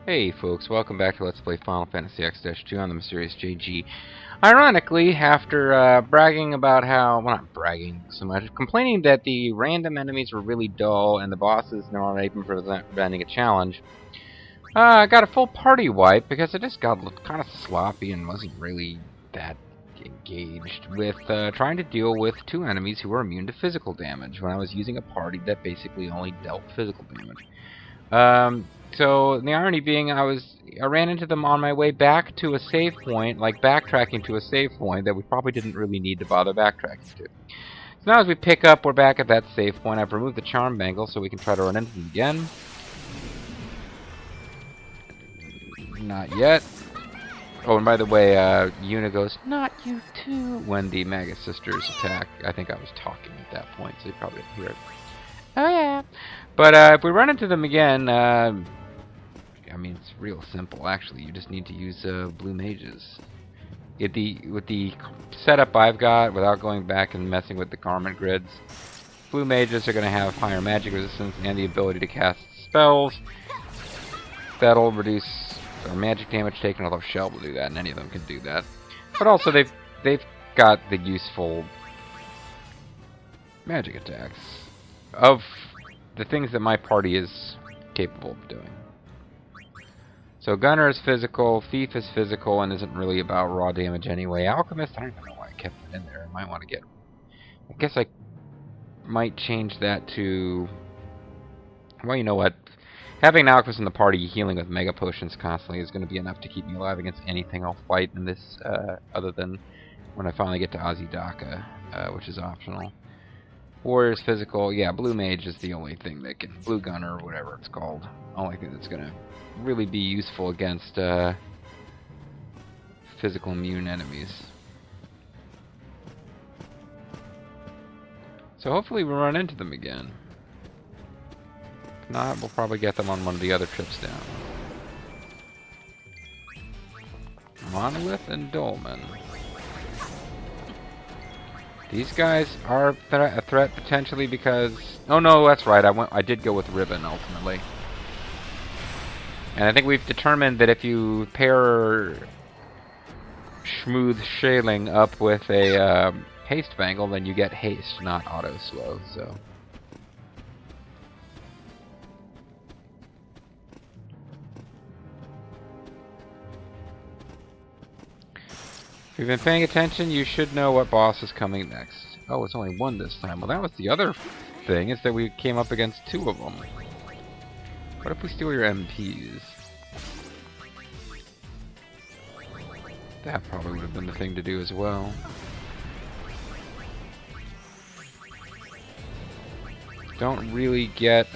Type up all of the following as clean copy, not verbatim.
Hey folks, welcome back to Let's Play Final Fantasy X-2 on the Mysterious JG. Ironically, after bragging about how, well, not bragging so much, complaining that the random enemies were really dull and the bosses not even presenting a challenge, I got a full party wipe because I just got kind of sloppy and wasn't really that engaged with trying to deal with two enemies who were immune to physical damage when I was using a party that basically only dealt physical damage. So the irony being, I ran into them on my way back to a save point, like backtracking to a save point that we probably didn't really need to bother backtracking to. So now as we pick up, we're back at that save point. I've removed the charm bangle so we can try to run into them again. Not yet. Oh, and by the way, Yuna goes, "Not you too," when the Magus sisters attack. I think I was talking at that point, so you probably didn't hear it. Oh yeah. But if we run into them again, I mean, it's real simple, actually. You just need to use blue mages. With the setup I've got, without going back and messing with the garment grids, blue mages are going to have higher magic resistance and the ability to cast spells. That'll reduce our magic damage taken, although Shell will do that, and any of them can do that. But also, they've got the useful magic attacks of the things that my party is capable of doing. So Gunner is physical, Thief is physical, and isn't really about raw damage anyway. Alchemist, I don't even know why I kept it in there. I might want to get... I guess I might change that to... Well, you know what? Having an Alchemist in the party healing with Mega Potions constantly is going to be enough to keep me alive against anything I'll fight in this, other than when I finally get to Azidaka, which is optional. Warrior's physical, yeah, Blue Mage is the only thing that can... Blue Gunner, or whatever it's called. Only thing that's going to really be useful against physical immune enemies. So hopefully we'll run into them again. If not, we'll probably get them on one of the other trips down. Monolith and Dolmen. These guys are a threat potentially because... Oh no, that's right, I did go with Ribbon ultimately. And I think we've determined that if you pair Smooth Shaling up with a Haste Bangle, then you get Haste, not Auto Slow, so... If you've been paying attention, you should know what boss is coming next. Oh, it's only one this time. Well, that was the other thing, is that we came up against two of them. What if we steal your MPs? That probably would have been the thing to do as well. Don't really get,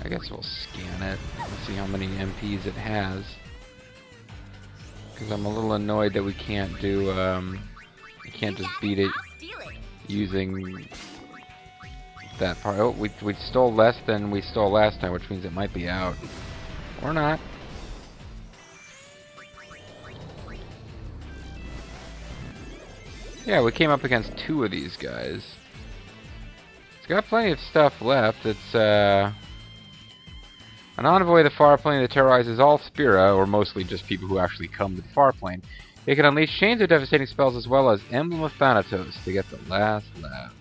I guess we'll scan it and see how many MPs it has. Because I'm a little annoyed that we can't do, we can't just beat it using that part. Oh, we stole less than we stole last time, which means it might be out. Or not. Yeah, we came up against two of these guys. It's got plenty of stuff left. It's, an envoy of the Farplane that terrorizes all Spira, or mostly just people who actually come to the Farplane. It can unleash chains of devastating spells as well as Emblem of Thanatos to get the last laugh.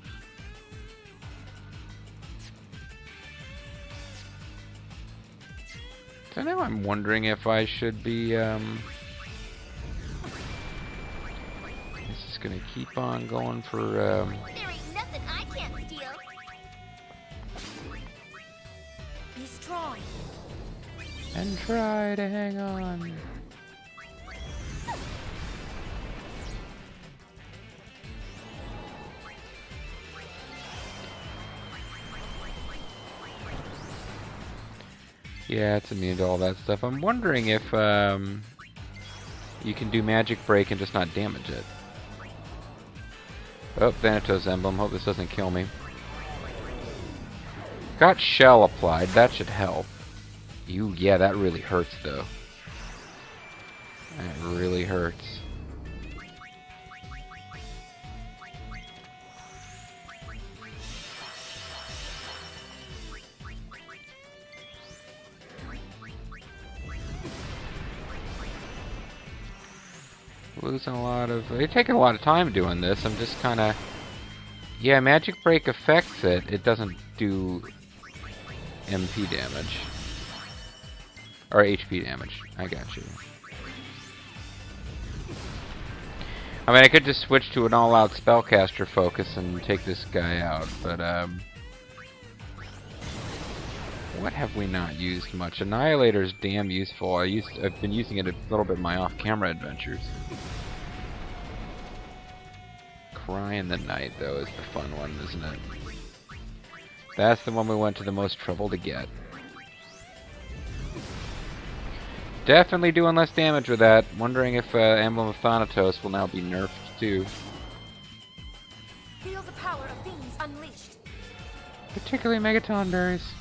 So now I'm wondering if I should be, this is gonna keep on going for, There ain't nothing I can't steal. Be strong. and try to hang on. Yeah, it's immune to all that stuff. I'm wondering if you can do Magic Break and just not damage it. Oh, Thanatos Emblem. Hope this doesn't kill me. Got Shell applied. That should help. Yeah, that really hurts, though. And it really hurts. Losing a lot of... You're taking a lot of time doing this. I'm just kind of... Yeah, Magic Break affects it. It doesn't do MP damage. Or HP damage. I got you. I mean, I could just switch to an all-out spellcaster focus and take this guy out, but, what have we not used much? Annihilator's damn useful. I've been using it a little bit in my off-camera adventures. Cry in the Night, though, is the fun one, isn't it? That's the one we went to the most trouble to get. Definitely doing less damage with that. Wondering if Emblem of Thanatos will now be nerfed, too. Feel the power of fiends unleashed. Particularly Megaton Berries.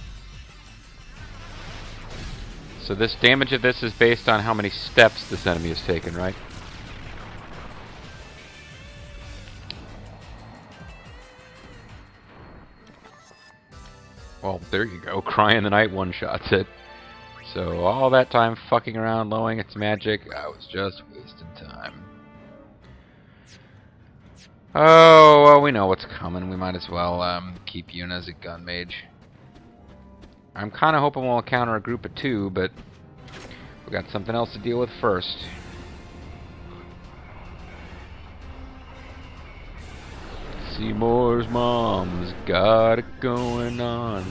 So this damage of this is based on how many steps this enemy has taken, right? Well, there you go. Cry in the Night one-shots it. So all that time fucking around, lowering its magic, I was just wasting time. Oh, well, we know what's coming. We might as well keep Yuna as a gun mage. I'm kind of hoping we'll encounter a group of 2, but we got something else to deal with first. Seymour's mom's got it going on.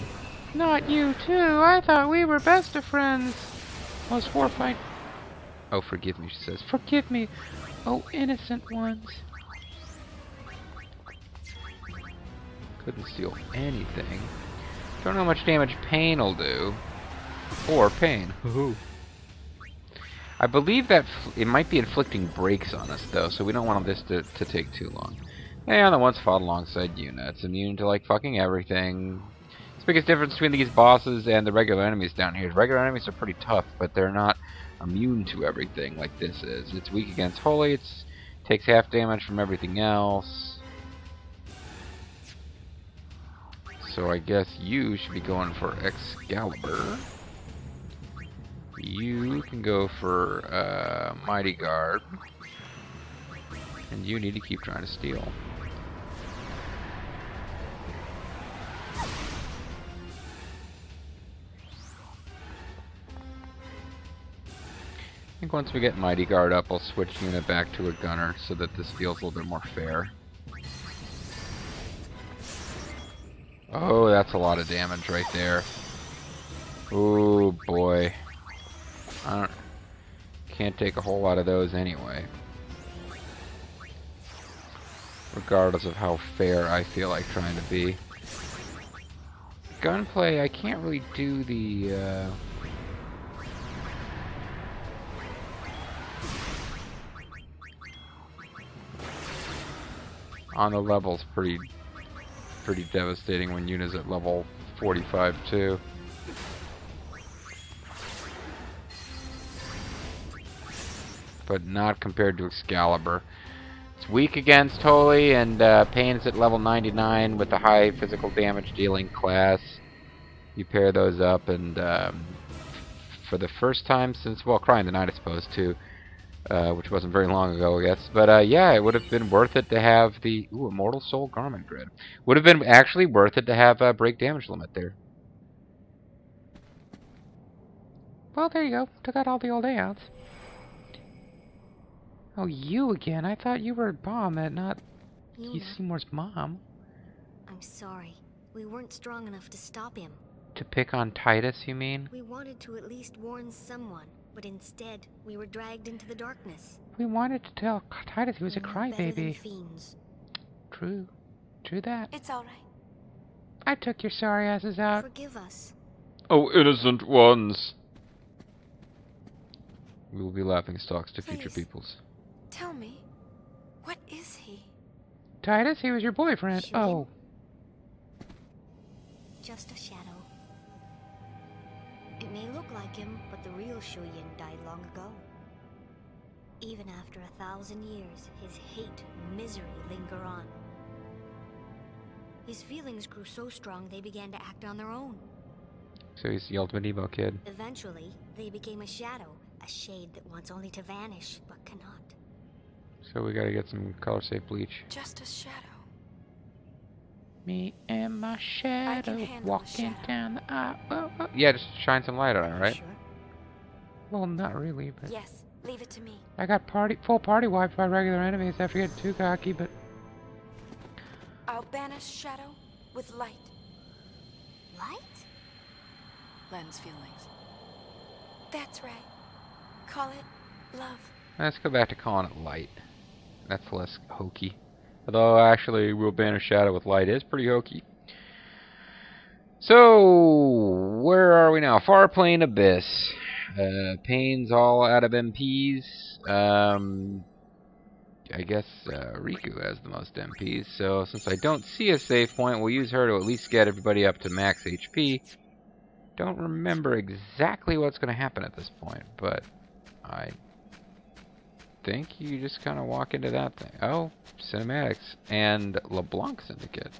Not you, too. I thought we were best of friends. Was horrified. Oh, forgive me, she says. Forgive me, oh innocent ones. Couldn't steal anything. Don't know how much damage pain will do. Or pain. I believe that it might be inflicting breaks on us, though, so we don't want this to take too long. And the ones fought alongside Yuna. It's immune to, like, fucking everything. It's the biggest difference between these bosses and the regular enemies down here. The regular enemies are pretty tough, but they're not immune to everything like this is. It's weak against Holy, it takes half damage from everything else. So I guess you should be going for Excalibur. You can go for Mighty Guard. And you need to keep trying to steal. I think once we get Mighty Guard up, I'll switch Yuna back to a Gunner so that this feels a little bit more fair. Oh, that's a lot of damage right there. Oh boy. Can't take a whole lot of those anyway. Regardless of how fair I feel like trying to be. Gunplay, I can't really do the on the levels pretty devastating when Yuna's at level 45 too. But not compared to Excalibur. It's weak against Holy, and Pain is at level 99 with the high physical damage dealing class. You pair those up, and for the first time since, well, Cry in the Night I suppose too, which wasn't very long ago, I guess. But yeah, it would have been worth it to have the Immortal Soul Garment Grid. Would have been actually worth it to have a break damage limit there. Well, there you go. Took out all the old layouts. Oh, you again? I thought you were Bahamut, not Seymour's mom. I'm sorry. We weren't strong enough to stop him. To pick on Titus, you mean? We wanted to at least warn someone, but instead, we were dragged into the darkness. We wanted to tell Titus he was a crybaby. Fiends. True. True that. It's all right. I took your sorry asses out. Forgive us. Oh, innocent ones. We will be laughing stocks to future peoples. Tell me, what is he? Titus, he was your boyfriend. Shoot Oh. him. Just a shadow. It may look like him, but the real Shuyin died long ago. Even after 1,000 years, his hate and misery linger on. His feelings grew so strong they began to act on their own. So he's the ultimate emo kid. Eventually, they became a shadow, a shade that wants only to vanish, but cannot. So we gotta get some color safe bleach. Just a shadow. Me and my shadow handle a walking shadow. down the aisle. Yeah, just shine some light on it, right? Sure. Well, not really, but Yes, leave it to me. I got full party wiped by regular enemies after getting too cocky, but I'll banish shadow with light. Light? Len's feelings. That's right. Call it love. let's go back to calling it light. That's less hokey. Although, actually, we'll banish shadow with light is pretty hokey. So, where are we now? Farplane Abyss. Pain's all out of MPs. I guess Riku has the most MPs, so since I don't see a save point, we'll use her to at least get everybody up to max HP. Don't remember exactly what's going to happen at this point, but I think you just kind of walk into that thing. Oh, cinematics and LeBlanc Syndicate.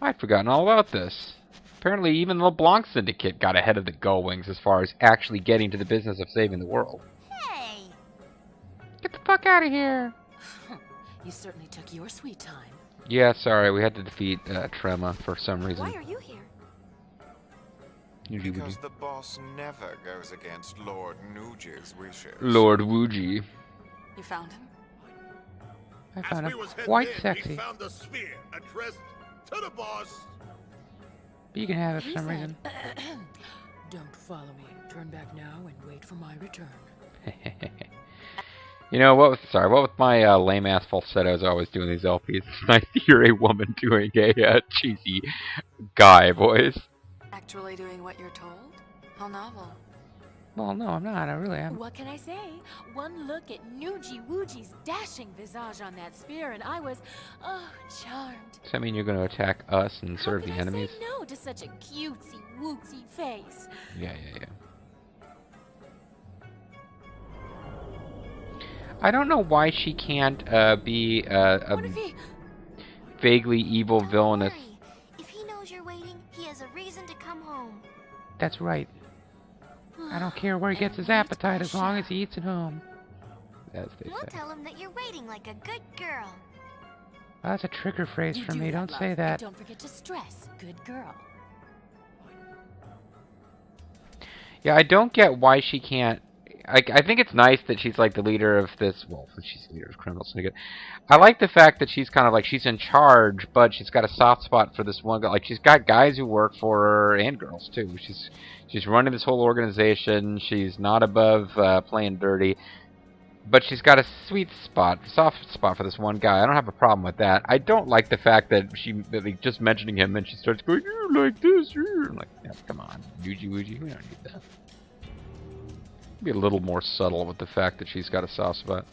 I'd forgotten all about this. Apparently even LeBlanc Syndicate got ahead of the Gullwings as far as actually getting to the business of saving the world. Hey! Get the fuck out of here! You certainly took your sweet time. Yeah, sorry, we had to defeat Trema for some reason. Why are you here? Because the boss never goes against Lord Nuji's wishes. Lord Wuji. You found him? I As found we him was heading quite in, sexy. we found the sphere addressed to the boss. But you can have it for He some said, reason. Don't follow me. Turn back now and wait for my return. You know, what with my lame-ass falsettos I always do in these LPs, it's nice to hear a woman doing a cheesy guy voice. Actually doing what you're told? How novel. Well, no, I'm not. I really am. What can I say? One look at Nuji Wuji's dashing visage on that spear, and I was, charmed. Does that mean you're going to attack us and How serve could the I enemies? say no to such a cutesy wootsy face? Yeah. I don't know why she can't be a What if he... vaguely evil Don't villainous. worry. If he knows you're waiting, he has a reason to come home. That's right. I don't care where he gets his appetite as long as he eats at home. As they We'll say. tell him that you're waiting like a good girl. Well, that's a trigger phrase You for do me. that, Don't love, say but that. Don't forget to stress. Good girl. Yeah, I don't get why she can't. I think it's nice that she's like the leader of this. Well, she's the leader of Criminal Syndicate. I like the fact that she's kind of like she's in charge, but she's got a soft spot for this one guy. Like she's got guys who work for her and girls too. She's running this whole organization. She's not above playing dirty, but she's got a soft spot for this one guy. I don't have a problem with that. I don't like the fact that like, just mentioning him, then she starts going, "You like this?" I'm like, yeah, come on, Yuji Wuji, we don't need that. Be a little more subtle with the fact that she's got a soft spot.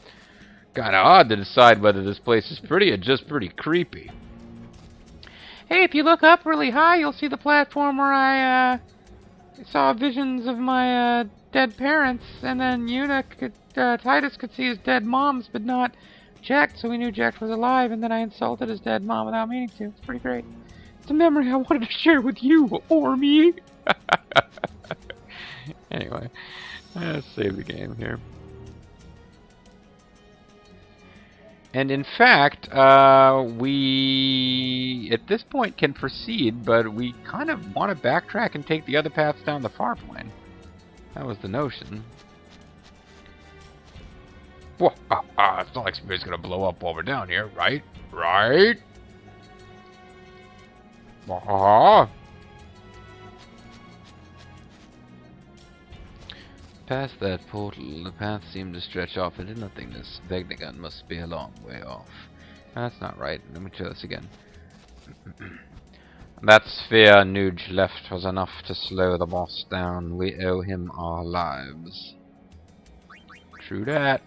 Kinda odd to decide whether this place is pretty or just pretty creepy. Hey, if you look up really high, you'll see the platform where I saw visions of my dead parents, and then Titus could see his dead moms, but not Jack, so we knew Jack was alive, and then I insulted his dead mom without meaning to. It's pretty great. It's a memory I wanted to share with you, or me. Anyway. Let's save the game here. And in fact, we at this point can proceed, but we kind of want to backtrack and take the other paths down the Farplane. That was the notion. Whoa, it's not like somebody's gonna blow up while we're down here, right? Right? Past that portal, the path seemed to stretch off into nothingness. Vegnagun must be a long way off. That's not right. Let me try this again. That sphere Nuge left was enough to slow the boss down. We owe him our lives. True that.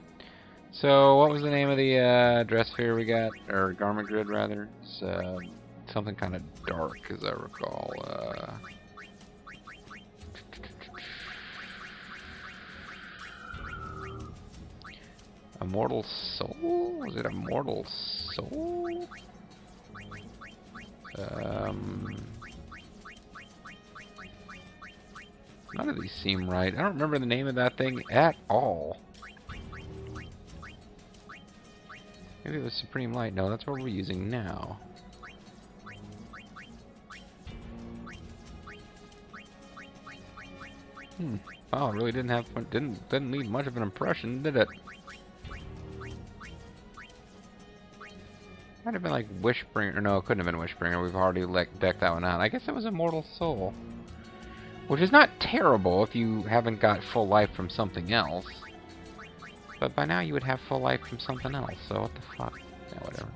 So, what was the name of the dress sphere we got? Or garment grid, rather? It's something kind of dark, as I recall. A mortal soul? Was it a mortal soul? None of these seem right. I don't remember the name of that thing at all. Maybe it was Supreme Light. No, that's what we're using now. Wow, it really didn't leave much of an impression, did it? Might have been like Wishbringer. No, it couldn't have been Wishbringer. We've already decked that one out. I guess it was Immortal Soul. Which is not terrible if you haven't got full life from something else. But by now you would have full life from something else, so what the fuck? Yeah, whatever.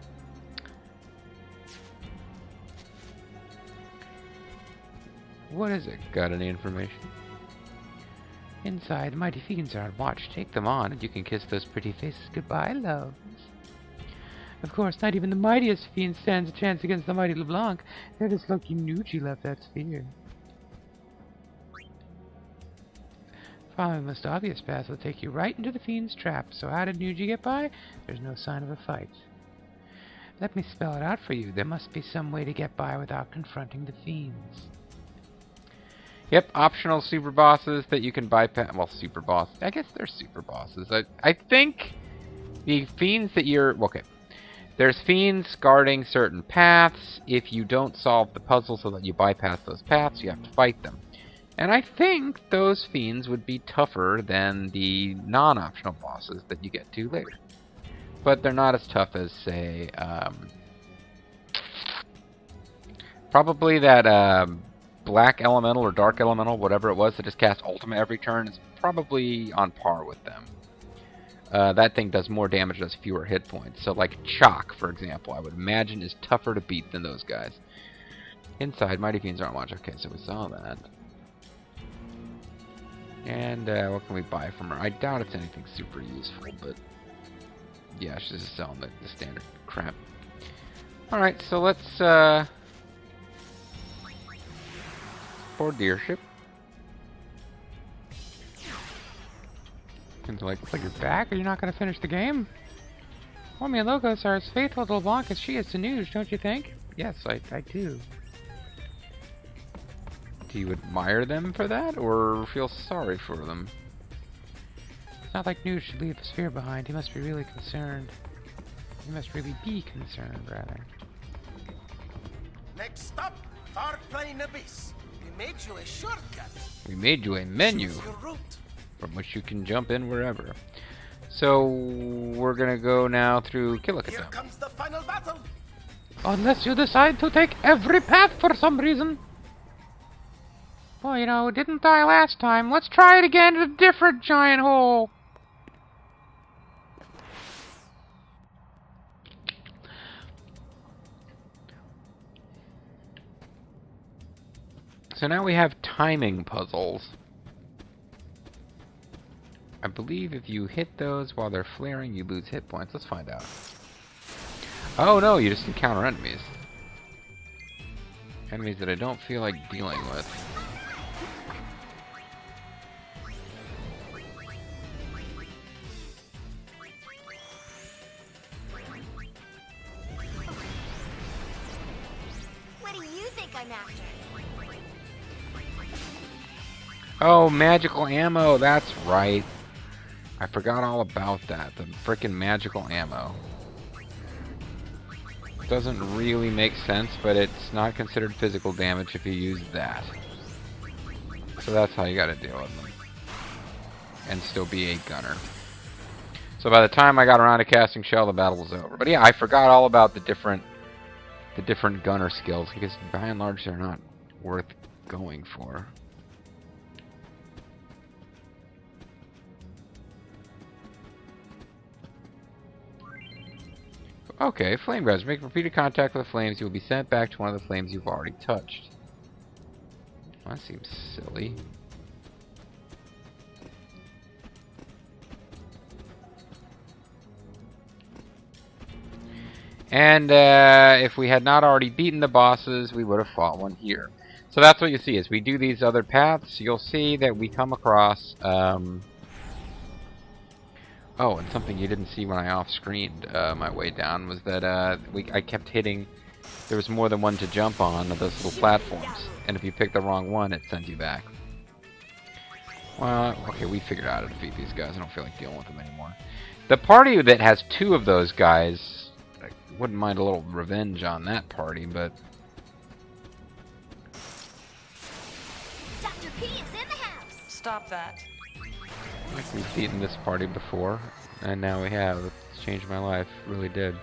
What is it? Got any information? Inside, mighty fiends are on watch. Take them on, and you can kiss those pretty faces goodbye, loves. Of course, not even the mightiest fiend stands a chance against the mighty LeBlanc. They're just lucky Nucci left that sphere. Following the most obvious path will take you right into the fiend's trap. So how did Nucci get by? There's no sign of a fight. Let me spell it out for you. There must be some way to get by without confronting the fiends. Yep, optional super bosses that you can bypass. Well, super boss. I guess they're super bosses. I think the fiends that you're... Okay. There's fiends guarding certain paths. If you don't solve the puzzle so that you bypass those paths, you have to fight them. And I think those fiends would be tougher than the non-optional bosses that you get to later. But they're not as tough as, say, probably that black elemental or dark elemental, whatever it was, that just casts ultimate every turn is probably on par with them. That thing does more damage, does fewer hit points. So like Chalk, for example, I would imagine is tougher to beat than those guys. Inside, mighty fiends aren't much. Okay, so we saw that. And what can we buy from her? I doubt it's anything super useful, but yeah, she's just selling the standard crap. Alright, so let's board the airship. And like you're back? Are you not going to finish the game? Romy and Logos are as faithful to LeBlanc as she is to Nuge, don't you think? Yes, I do. Do you admire them for that, or feel sorry for them? It's not like Nuge should leave the sphere behind. He must be really concerned. He must really be concerned, rather. Next stop, Farplane Abyss. We made you a shortcut. We made you a menu Choose your route. from which you can jump in wherever. So we're gonna go now through Here Killikata. comes the final battle. Unless you decide to take every path for some reason. Well, you know, didn't die last time. Let's try it again at a different giant hole. So now we have timing puzzles. I believe if you hit those while they're flaring, you lose hit points. Let's find out. Oh no, you just encounter enemies. Enemies that I don't feel like dealing with. What do you think I'm after? Oh, magical ammo, that's right. I forgot all about that. The frickin' magical ammo. Doesn't really make sense, but it's not considered physical damage if you use that. So that's how you gotta deal with them. And still be a gunner. So by the time I got around to casting shell, the battle was over. But yeah, I forgot all about the different gunner skills, because by and large they're not worth going for. Okay, flame guards. Make repeated contact with the flames. You will be sent back to one of the flames you've already touched. Well, that seems silly. And if we had not already beaten the bosses, we would have fought one here. So that's what you see. As we do these other paths, you'll see that we come across... Oh, and something you didn't see when I off-screened my way down was that I kept hitting. There was more than one to jump on of those little platforms, and if you pick the wrong one, it sends you back. Well, okay, we figured out how to defeat these guys. I don't feel like dealing with them anymore. The party that has 2 of those guys, I wouldn't mind a little revenge on that party, but... Dr. P is in the house. Stop that. Like we've beaten this party before, and now we have. It's changed my life. Really did.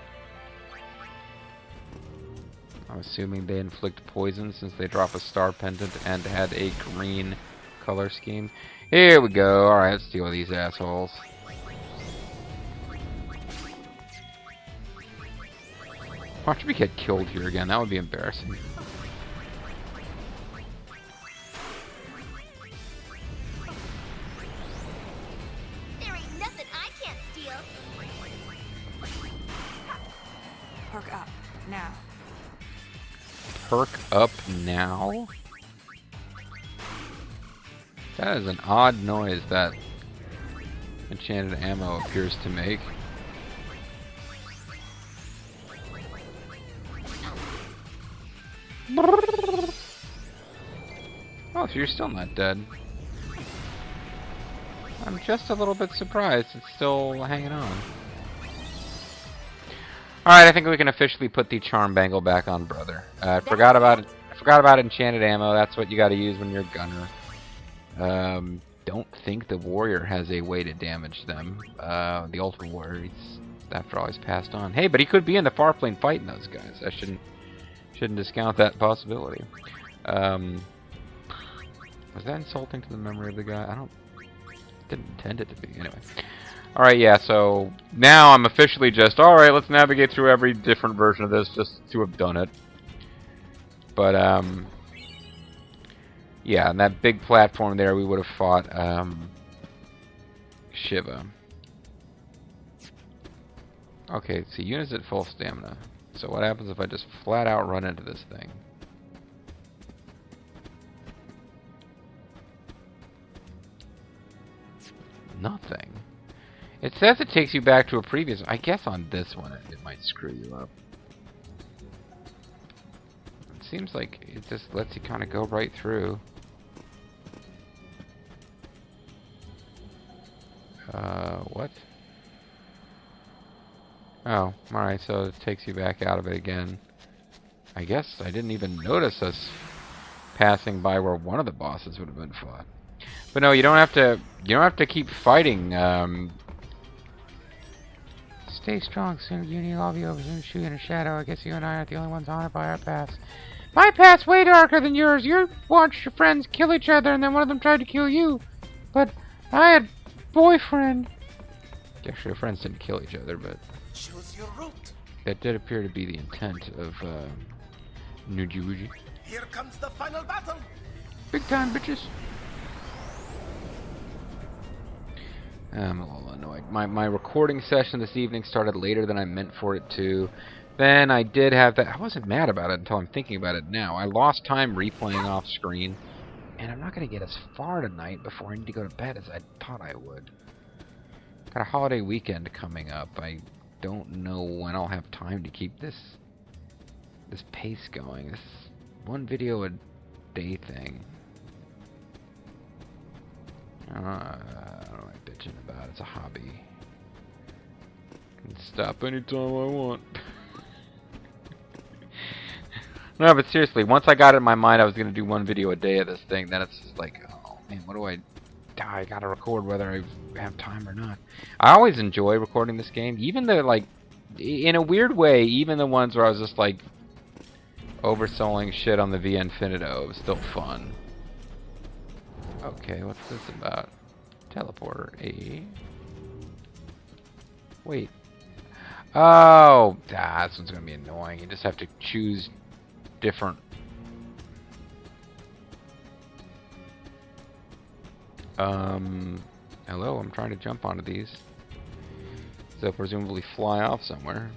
I'm assuming they inflict poison since they drop a star pendant and had a green color scheme. Here we go. Alright, let's deal with these assholes. Watch me get killed here again. That would be embarrassing. There ain't nothing I can't steal. Perk up, now. Perk up now? That is an odd noise that enchanted ammo appears to make. Oh, so you're still not dead. I'm just a little bit surprised it's still hanging on. Alright, I think we can officially put the charm bangle back on Brother. I forgot about it. I forgot about enchanted ammo. That's what you gotta use when you're a gunner. Don't think the warrior has a way to damage them. The ultimate warrior, he's after all he's passed on. Hey, but he could be in the Farplane fighting those guys. I shouldn't discount that possibility. Was that insulting to the memory of the guy? Didn't intend it to be. Anyway. Alright, yeah, so now I'm officially just, alright, let's navigate through every different version of this just to have done it. But, yeah, and that big platform there, we would have fought, Shiva. Okay, so units at full stamina. So what happens if I just flat out run into this thing? Nothing. It says it takes you back to a previous... I guess on this one it might screw you up. It seems like it just lets you kind of go right through. What? Oh, alright, so it takes you back out of it again. I guess I didn't even notice us passing by where one of the bosses would have been fought. But no, you don't have to keep fighting. Stay strong, soon you need all of you over soon shoot in a shadow. I guess you and I are the only ones haunted by our past. My past's way darker than yours. You watched your friends kill each other and then one of them tried to kill you. But I had a boyfriend. Actually, our friends didn't kill each other, but Choose your route. that did appear to be the intent of Nuji. Here comes the final battle. Big time, bitches. I'm a little annoyed. My recording session this evening started later than I meant for it to. Then I did have that. I wasn't mad about it until I'm thinking about it now. I lost time replaying off screen, and I'm not going to get as far tonight before I need to go to bed as I thought I would. Got a holiday weekend coming up. I don't know when I'll have time to keep this pace going. This one video a day thing. I don't know what I'm bitching about. It's a hobby. I can stop anytime I want. No, but seriously, once I got it in my mind I was going to do one video a day of this thing, then it's just like, oh man, what do I gotta record whether I have time or not. I always enjoy recording this game. Even the, like, in a weird way, even the ones where I was just, like, overselling shit on the V Infinito, it was still fun. Okay, what's this about? Teleporter. Wait. Oh! This one's gonna be annoying. You just have to choose different... Hello, I'm trying to jump onto these. They'll presumably fly off somewhere.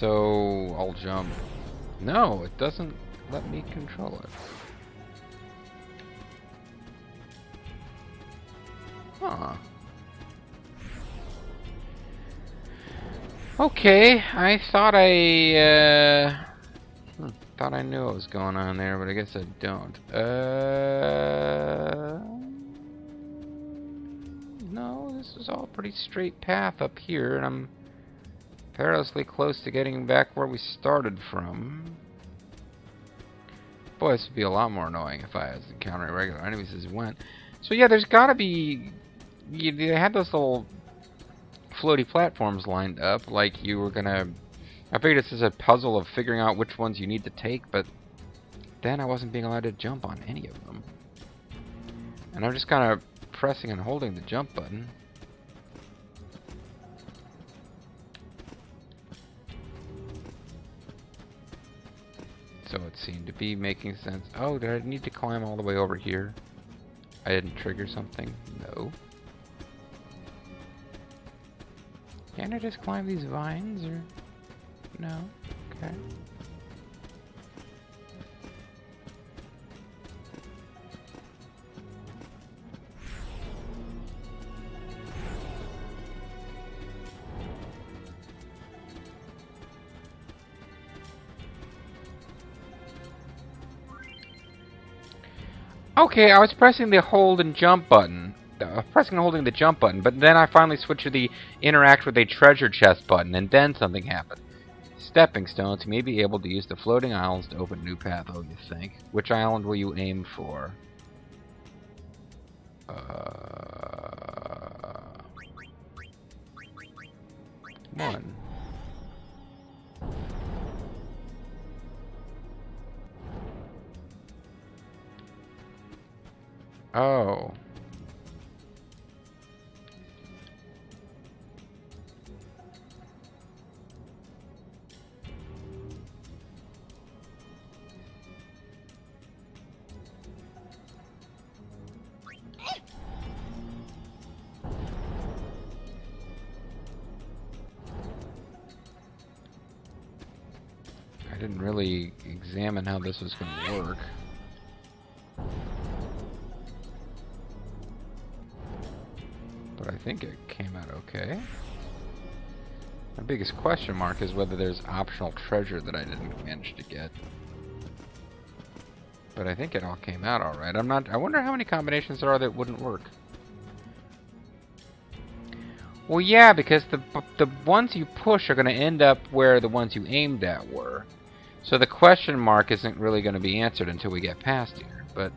So I'll jump. No, it doesn't let me control it. Huh. Okay, I thought thought I knew what was going on there, but I guess I don't. No, this is all pretty straight path up here, and I'm perilously close to getting back where we started from. Boy, this would be a lot more annoying if I was encountering regular enemies as we went. So yeah, there's gotta be... They had those little floaty platforms lined up, like you were gonna... I figured this is a puzzle of figuring out which ones you need to take, but then I wasn't being allowed to jump on any of them. And I'm just kind of pressing and holding the jump button. So it seemed to be making sense. Oh, did I need to climb all the way over here? I didn't trigger something? No. Can't I just climb these vines, or... No? Okay. Okay, I was pressing the hold and jump button. Pressing and holding the jump button, but then I finally switched to the interact with a treasure chest button, and then something happened. Stepping stones. You may be able to use the floating islands to open a new path. Oh, you think? Which island will you aim for? One. Oh. I didn't really examine how this was going to work. But I think it came out okay. My biggest question mark is whether there's optional treasure that I didn't manage to get. But I think it all came out alright. I wonder how many combinations there are that wouldn't work. Well, yeah, because the ones you push are going to end up where the ones you aimed at were. So the question mark isn't really going to be answered until we get past here, but...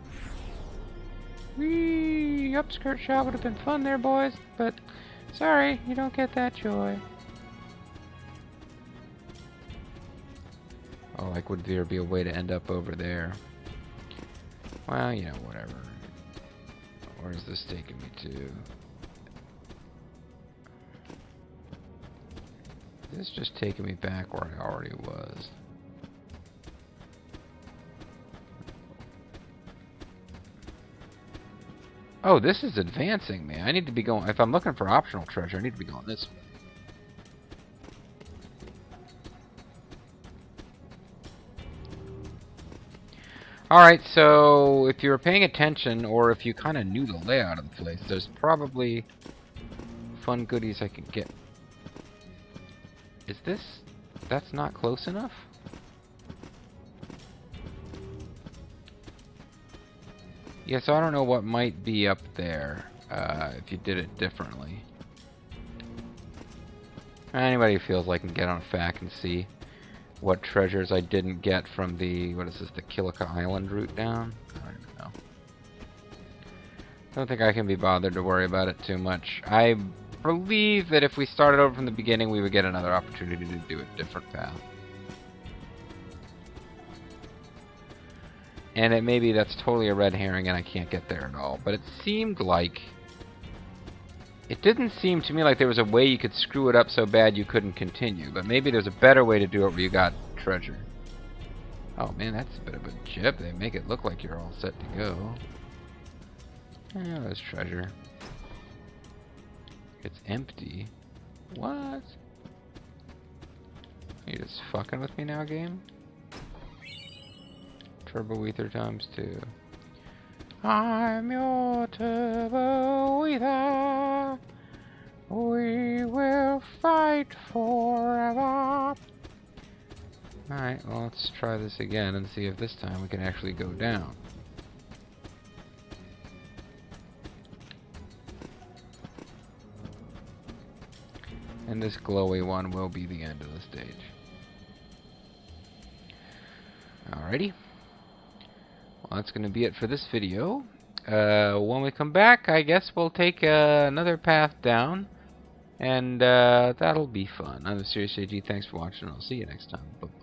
Whee! Upskirt shot would have been fun there, boys, but sorry, you don't get that joy. Oh, like would there be a way to end up over there? Well, you know, whatever. Where's this taking me to? This is just taking me back where I already was. Oh, this is advancing me. I need to be going... If I'm looking for optional treasure, I need to be going this way. Alright, so if you were paying attention, or if you kind of knew the layout of the place, there's probably fun goodies I can get. Is this... That's not close enough? Yeah, so I don't know what might be up there if you did it differently. Anybody who feels like can get on a FAQ and see what treasures I didn't get from the, what is this, the Kilika Island route down? I don't even know. I don't think I can be bothered to worry about it too much. I believe that if we started over from the beginning, we would get another opportunity to do a different path. And maybe that's totally a red herring and I can't get there at all. But it seemed like... It didn't seem to me like there was a way you could screw it up so bad you couldn't continue. But maybe there's a better way to do it where you got treasure. Oh man, that's a bit of a jib. They make it look like you're all set to go. Oh, there's treasure. It's empty. What? You just fucking with me now, game? Turbo Ether times 2. I'm your turbo ether. We will fight forever. Alright, well, let's try this again and see if this time we can actually go down. And this glowy one will be the end of the stage. Alrighty. Well, that's going to be it for this video. When we come back, I guess we'll take another path down. And that'll be fun. I'm the Serious JG. Thanks for watching. I'll see you next time. Bye-bye.